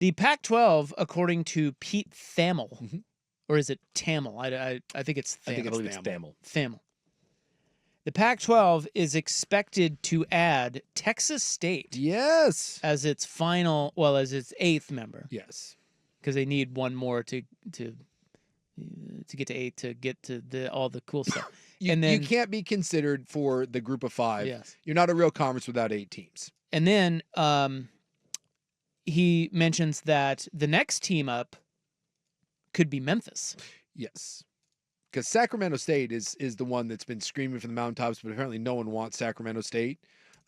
The Pac-12, according to Pete Thamel, or is it Tamil? I think it's Thamel. I believe it's Thamel. Thamel. The Pac-12 is expected to add Texas State. Yes. As its 8th member. Yes. Because they need one more to get to 8 to get to all the cool stuff. You can't be considered for the group of 5. Yes. You're not a real conference without 8 teams. And then he mentions that the next team up could be Memphis. Yes. Because Sacramento State is the one that's been screaming from the mountaintops, but apparently no one wants Sacramento State.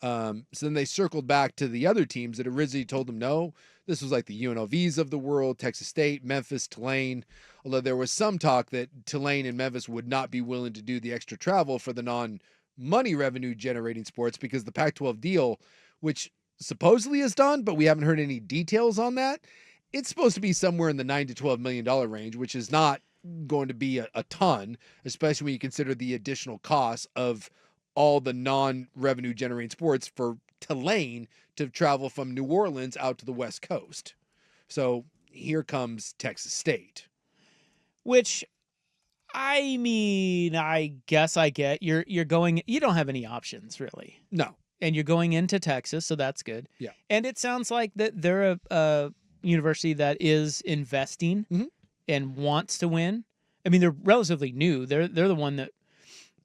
So then they circled back to the other teams that originally told them no. This was like the UNLVs of the world, Texas State, Memphis, Tulane. Although there was some talk that Tulane and Memphis would not be willing to do the extra travel for the non-money revenue generating sports because the Pac-12 deal, which supposedly is done, but we haven't heard any details on that. It's supposed to be somewhere in the $9 to $12 million range, which is not going to be a ton, especially when you consider the additional costs of all the non-revenue generating sports for Tulane to travel from New Orleans out to the West Coast. So here comes Texas State. Which, I mean, I guess I get. You don't have any options, really. No. And you're going into Texas, so that's good. Yeah. And it sounds like that they're a university that is investing and wants to win. I mean, they're relatively new. They're the one that,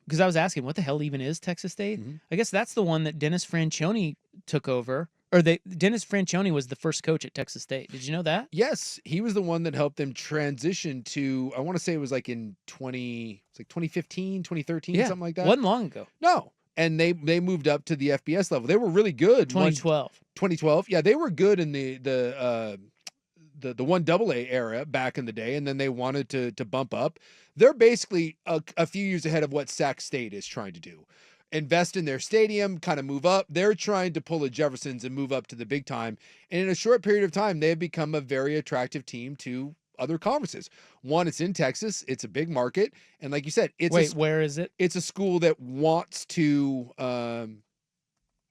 because I was asking, what the hell even is Texas State? I guess that's the one that Dennis Franchione took over. Dennis Franchione was the first coach at Texas State. Did you know that? Yes, he was the one that helped them transition to, I want to say it was like in 2015, 2013, something like that. Wasn't long ago. No. And they moved up to the FBS level. They were really good. 2012. 2012. Yeah, they were good in the 1AA era back in the day, and then they wanted to bump up. They're basically a few years ahead of what Sac State is trying to do. Invest in their stadium, kind of move up. They're trying to pull the Jeffersons and move up to the big time. And in a short period of time, they have become a very attractive team to other conferences. One, it's in Texas. It's a big market. And like you said, where is it? It's a school that wants to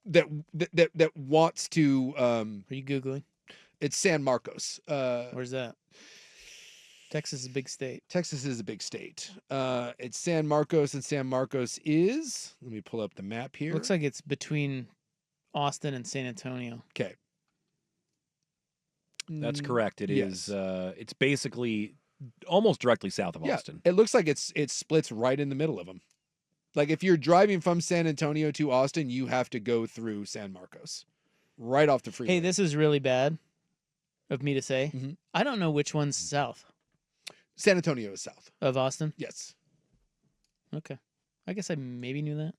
that wants to Are you Googling? It's San Marcos. Where's that? Texas is a big state. Texas is a big state. It's San Marcos, and San Marcos is, let me pull up the map here. Looks like it's between Austin and San Antonio. Okay. That's correct. It is. It's basically almost directly south of Austin. It looks like it splits right in the middle of them. Like if you're driving from San Antonio to Austin, you have to go through San Marcos, right off the freeway. Hey, this is really bad of me to say. I don't know which one's south. San Antonio is south of Austin. Yes. Okay, I guess I maybe knew that,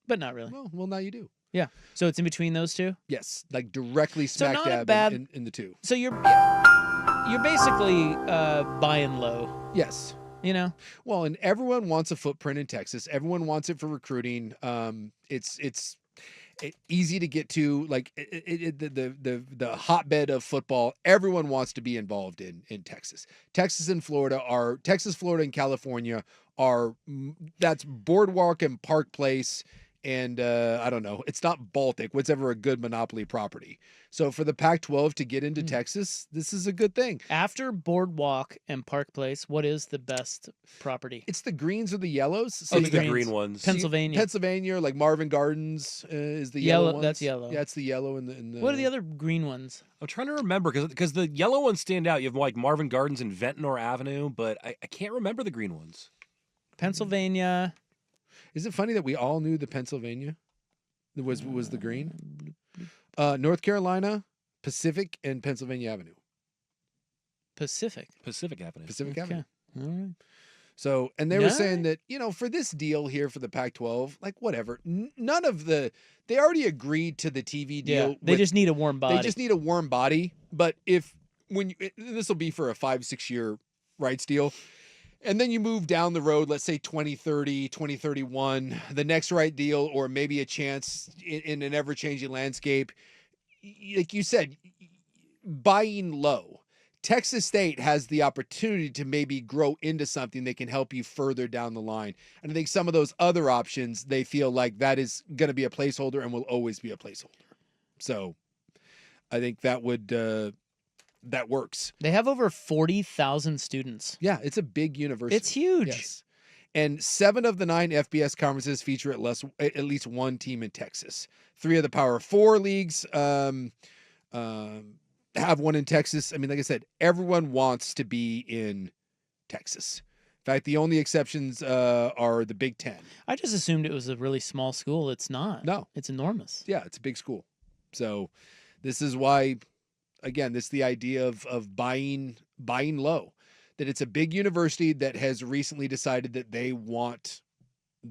but not really. Well, now you do. Yeah. So it's in between those two? Yes, like directly smack dab in the two. So you're basically buying low. Yes. You know? Well, and everyone wants a footprint in Texas. Everyone wants it for recruiting. It's easy to get to, like the hotbed of football. Everyone wants to be involved in Texas. Texas, Florida, and California that's Boardwalk and Park Place. And I don't know, it's not Baltic, what's ever a good monopoly property. So for the Pac-12 to get into Texas, this is a good thing. After Boardwalk and Park Place, what is the best property? It's the greens or the yellows. So the green ones. Pennsylvania, like Marvin Gardens is the yellow ones. That's yellow. Yeah, it's the yellow and the. What are the other green ones? I'm trying to remember because the yellow ones stand out. You have like Marvin Gardens and Ventnor Avenue, but I can't remember the green ones. Pennsylvania. Is it funny that we all knew the Pennsylvania was the green? North Carolina, Pacific, and Pennsylvania Avenue. Pacific Avenue. Pacific Avenue. All right. So, and they were saying that, for this deal here for the Pac-12, like whatever, none of they already agreed to the TV deal. Yeah, they just need a warm body. They just need a warm body. But this will be for a 5-6 year rights deal. And then you move down the road, let's say 2030, 2031, the next right deal, or maybe a chance in an ever-changing landscape. Like you said, buying low. Texas State has the opportunity to maybe grow into something that can help you further down the line. And I think some of those other options, they feel like that is going to be a placeholder and will always be a placeholder. So I think that would that works. They have over 40,000 students. Yeah, it's a big university. It's huge. Yes. And 7 of the 9 FBS conferences feature at least one team in Texas. 3 of the Power 4 leagues have one in Texas. I mean, like I said, everyone wants to be in Texas. In fact, the only exceptions are the Big Ten. I just assumed it was a really small school. It's not. No. It's enormous. Yeah, it's a big school. So this is why, again, this is the idea of buying low. That it's a big university that has recently decided that they want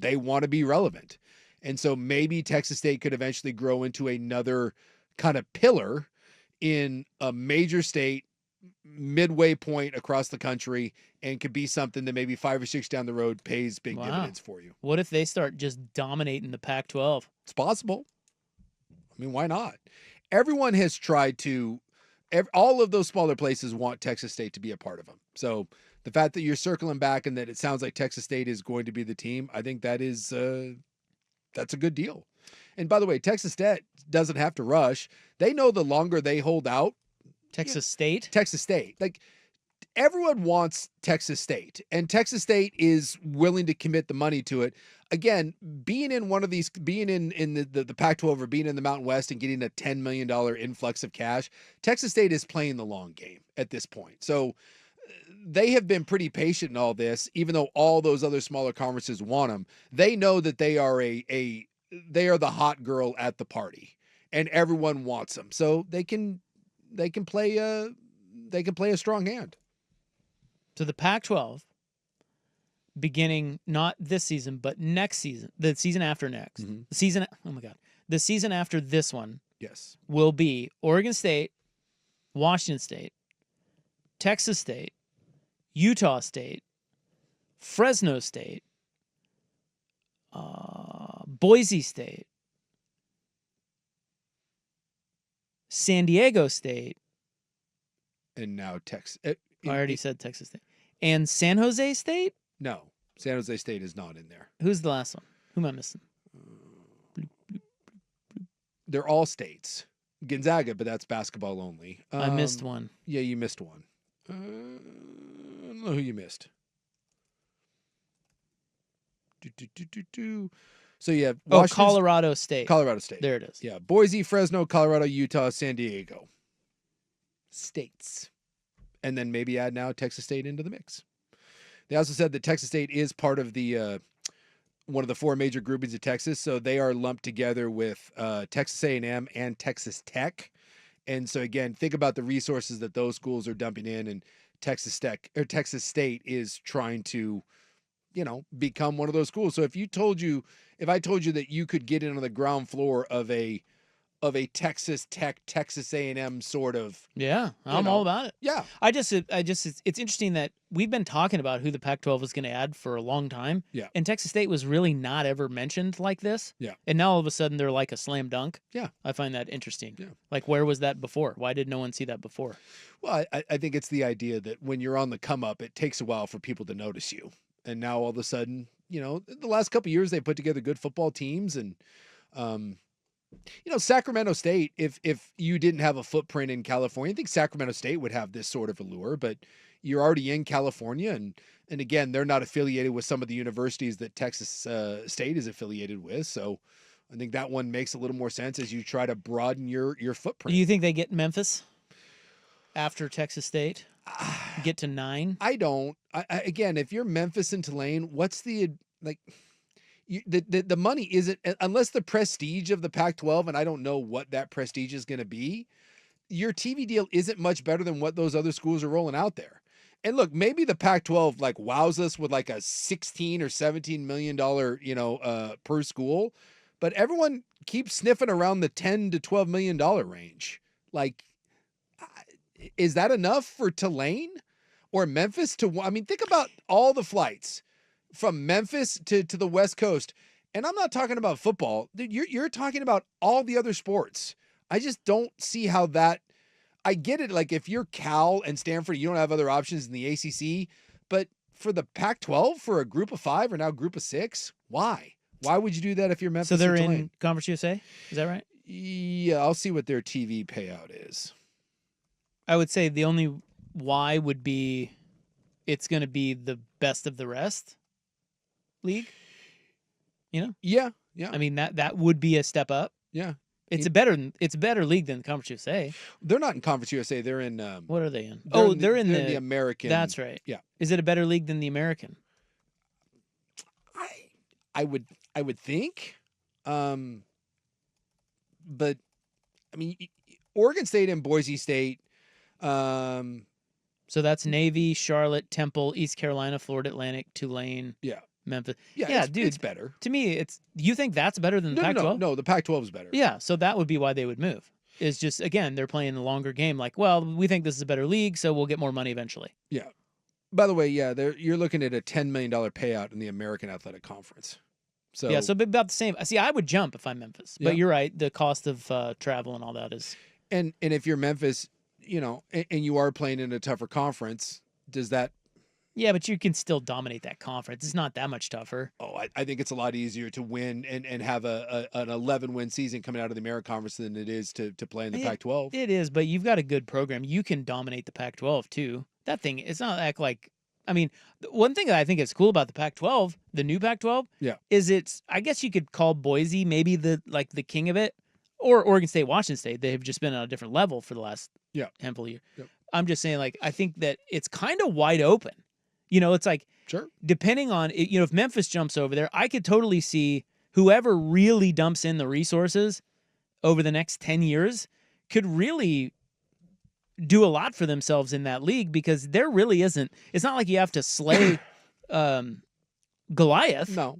to be relevant. And so maybe Texas State could eventually grow into another kind of pillar in a major state, midway point across the country, and could be something that maybe 5 or 6 down the road pays big dividends for you. What if they start just dominating the Pac-12? It's possible. I mean, why not? Everyone has tried to. All of those smaller places want Texas State to be a part of them. So the fact that you're circling back and that it sounds like Texas State is going to be the team, I think that is that's a good deal. And by the way, Texas State doesn't have to rush. They know the longer they hold out. Texas State? Texas State. Like, everyone wants Texas State, and Texas State is willing to commit the money to it. Again, being in one of these, being in the Pac-12 or being in the Mountain West and getting a $10 million influx of cash, Texas State is playing the long game at this point. So they have been pretty patient in all this, even though all those other smaller conferences want them. They know that they are they are the hot girl at the party, and everyone wants them. So they can play a strong hand. So the Pac-12, beginning not this season, but next season, the season after next, the season after this one, yes, will be Oregon State, Washington State, Texas State, Utah State, Fresno State, Boise State, San Diego State, and now Texas. I already said Texas State. And San Jose State? No, San Jose State is not in there. Who's the last one? Who am I missing? They're all states. Gonzaga, but that's basketball only. I missed one. Yeah, you missed one. I don't know who you missed. So you have Colorado State. Colorado State. There it is. Yeah, Boise, Fresno, Colorado, Utah, San Diego. States. And then maybe add now Texas State into the mix. They also said that Texas State is part of the one of the 4 major groupings of Texas, so they are lumped together with Texas A&M and Texas Tech. And so again, think about the resources that those schools are dumping in, and Texas State is trying to, become one of those schools. So if I told you that you could get in on the ground floor of a Texas Tech, Texas A&M sort of. Yeah, I'm all about it. Yeah. It's interesting that we've been talking about who the Pac-12 was going to add for a long time. Yeah. And Texas State was really not ever mentioned like this. Yeah. And now all of a sudden they're like a slam dunk. Yeah. I find that interesting. Yeah. Like, where was that before? Why did no one see that before? Well, I think it's the idea that when you're on the come up, it takes a while for people to notice you. And now all of a sudden, the last couple of years they put together good football teams, and Sacramento State, if you didn't have a footprint in California, I think Sacramento State would have this sort of allure, but you're already in California, and again, they're not affiliated with some of the universities that Texas State is affiliated with. So I think that one makes a little more sense as you try to broaden your footprint. Do you think they get Memphis after Texas State? Get to 9? I don't. Again, if you're Memphis and Tulane, what's the money isn't, unless the prestige of the Pac-12, and I don't know what that prestige is going to be, your TV deal isn't much better than what those other schools are rolling out there. And look, maybe the Pac-12 wows us with a $16 or $17 million, per school, but everyone keeps sniffing around the $10 to $12 million range. Is that enough for Tulane or Memphis think about all the flights from Memphis to the West Coast. And I'm not talking about football. You're talking about all the other sports. I just don't see how that, I get it. If you're Cal and Stanford, you don't have other options in the ACC, but for the Pac-12, for a group of 5 or now group of 6, why? Why would you do that if you're Memphis? So they're or Tulane? in Conference USA? Is that right? Yeah, I'll see what their TV payout is. I would say the only why would be it's going to be the best of the rest league. Yeah. I mean that would be a step up. Yeah. It's a better league than the Conference USA. They're not in Conference USA. They're in. What are they in? They're in the American. That's right. Yeah. Is it a better league than the American? I would think, but I mean, Oregon State and Boise State. So that's Navy, Charlotte, Temple, East Carolina, Florida Atlantic, Tulane. Yeah. Memphis. Yeah, dude, it's better. To me, you think that's better than the Pac-12? No, the Pac-12 is better. Yeah, so that would be why they would move. Is just, again, they're playing a longer game. Like, well, we think this is a better league, so we'll get more money eventually. Yeah. By the way, yeah, you're looking at a $10 million payout in the American Athletic Conference. So yeah, so about the same. See, I would jump if I'm Memphis, but Yeah. you're right. The cost of travel and all that is. And if you're Memphis, and you are playing in a tougher conference, does that? Yeah, but you can still dominate that conference. It's not that much tougher. Oh, I think it's a lot easier to win and have an 11-win season coming out of the American Conference than it is to play in the Pac-12. It is, but you've got a good program. You can dominate the Pac-12 too. That thing, it's not like. I mean, one thing that I think is cool about the Pac-12, the new Pac-12, is I guess you could call Boise maybe the king of it, or Oregon State, Washington State. They have just been on a different level for the last handful of years. Yep. I'm just saying, I think that it's kind of wide open. It's like, sure, depending on, if Memphis jumps over there, I could totally see whoever really dumps in the resources over the next 10 years could really do a lot for themselves in that league, because there really isn't. It's not like you have to slay Goliath. No.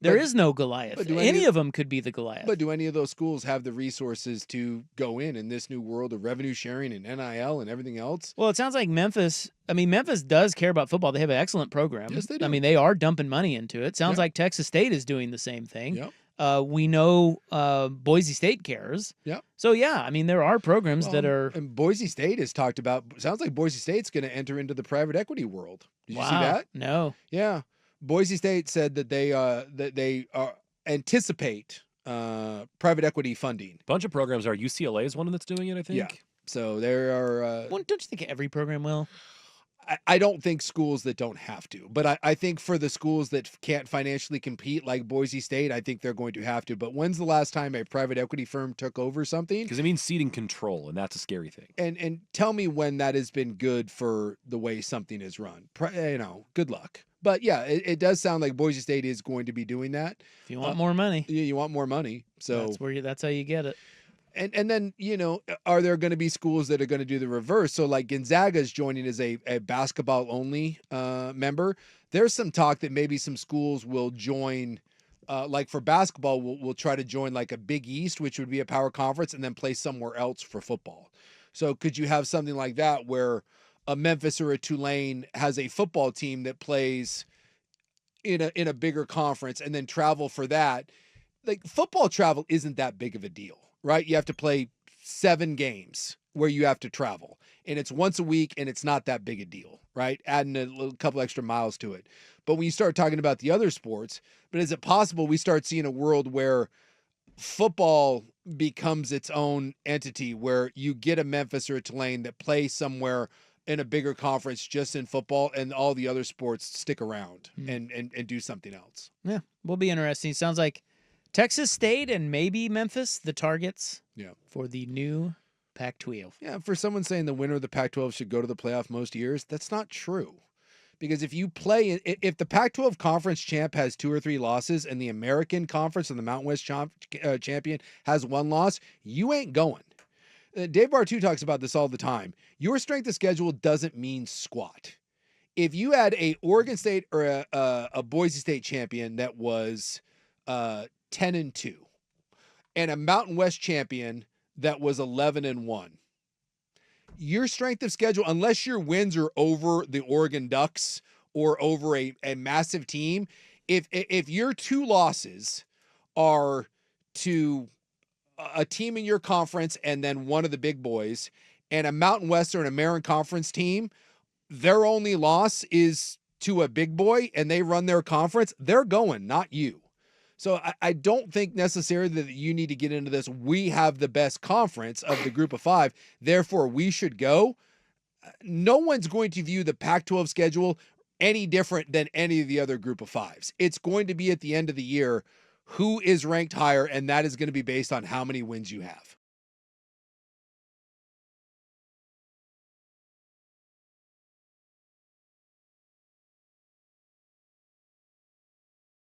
There is no Goliath. Any of them could be the Goliath. But do any of those schools have the resources to go in this new world of revenue sharing and NIL and everything else? Well, it sounds like Memphis. I mean, Memphis does care about football. They have an excellent program. Yes, they do. I mean, they are dumping money into it. Sounds like Texas State is doing the same thing. Yep. We know Boise State cares. Yep. So, yeah, I mean, there are programs that are. And Boise State has talked about, sounds like Boise State's going to enter into the private equity world. Did you see that? No. Yeah. Boise State said that they anticipate private equity funding. A bunch of programs are. UCLA is one that's doing it, I think. Yeah. So there are. Well, don't you think every program will? I don't think schools that don't have to, but I think for the schools that can't financially compete, like Boise State, I think they're going to have to. But when's the last time a private equity firm took over something? Because it means ceding control, and that's a scary thing. And tell me when that has been good for the way something is run. Good luck. But yeah, it does sound like Boise State is going to be doing that. If you want more money. Yeah, you want more money. So that's how you get it. And then, are there going to be schools that are going to do the reverse? So like Gonzaga is joining as a basketball only member. There's some talk that maybe some schools will join, like for basketball, we'll try to join like a Big East, which would be a power conference, and then play somewhere else for football. So could you have something like that where a Memphis or a Tulane has a football team that plays in a bigger conference and then travel for that? Like football travel isn't that big of a deal, right? You have to play 7 games where you have to travel, and it's once a week, and it's not that big a deal, right? Adding a couple extra miles to it. But when you start talking about the other sports, but is it possible we start seeing a world where football becomes its own entity, where you get a Memphis or a Tulane that play somewhere in a bigger conference just in football, and all the other sports stick around and do something else? Yeah, will be interesting. Sounds like Texas State and maybe Memphis, the targets for the new Pac-12. Yeah, for someone saying the winner of the Pac-12 should go to the playoff most years, that's not true. Because if the Pac-12 conference champ has 2 or 3 losses and the American Conference and the Mountain West champion has 1 loss, you ain't going. Dave Bartu talks about this all the time. Your strength of schedule doesn't mean squat. If you had a Oregon State or a Boise State champion that was 10-2, and a Mountain West champion that was 11-1, your strength of schedule, unless your wins are over the Oregon Ducks or over a massive team, if your 2 losses are to a team in your conference and then one of the big boys, and a Mountain West or an American Conference team, their only loss is to a big boy and they run their conference, they're going, not you. So I don't think necessarily that you need to get into this. We have the best conference of the group of 5, therefore we should go. No one's going to view the Pac-12 schedule any different than any of the other group of 5s. It's going to be at the end of the year who is ranked higher, and that is going to be based on how many wins you have.